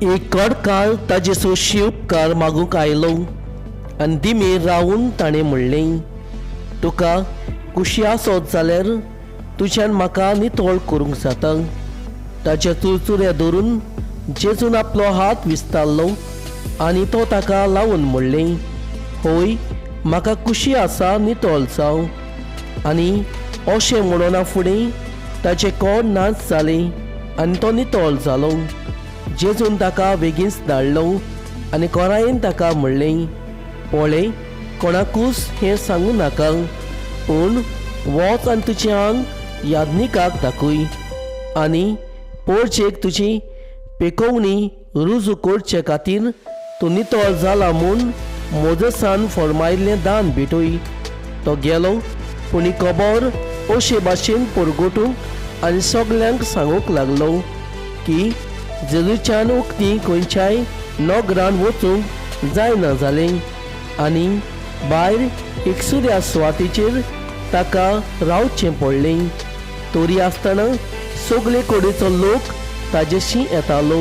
एक काळ ताजेचो शिवकार मागूंक आयलो आनी दिमे रावून ताणें म्हणलें, तुका कुशी आसत जाल्यार तुज्यान म्हाका नितळ करूंक जाता. ताच्या चुरचुऱ्या धरून जेजून आपलो हात विस्तारलो आनी तो ताका लावून म्हणलें, होय, म्हाका कुशी आसा, नितळ जाव. आनी अशें म्हणना फुडें ताचे कोण नाच जाले आनी तो नितळ जालो. जेजून ताका बेगीनच धाडलो आनी कोरायेन ताका म्हणलें, पळय, कोणाकूच हें सांगू नाका, पूण वच आनी तुजें आंग याज्ञिकाक दाखय आनी पोरचेक तुजी पेकोवणी रुजू करचे खातीर तूं नितळ जाला म्हूण मोजसान फर्मायिल्लें दान भेटय. तो गेलो, पूण ही खबर अशे भाशेन परगटूंक आनी सगल्यांक सांगूंक लागलो की जेजूच्यान उक्ती खंयच्याय नगरान वचूंक जायना जालें आनी भायर एकसुऱ्या सुवातेचेर ताका रावचें पडलें. तरी आसतना सगळे कडेचो लोक ताजेशी येतालो.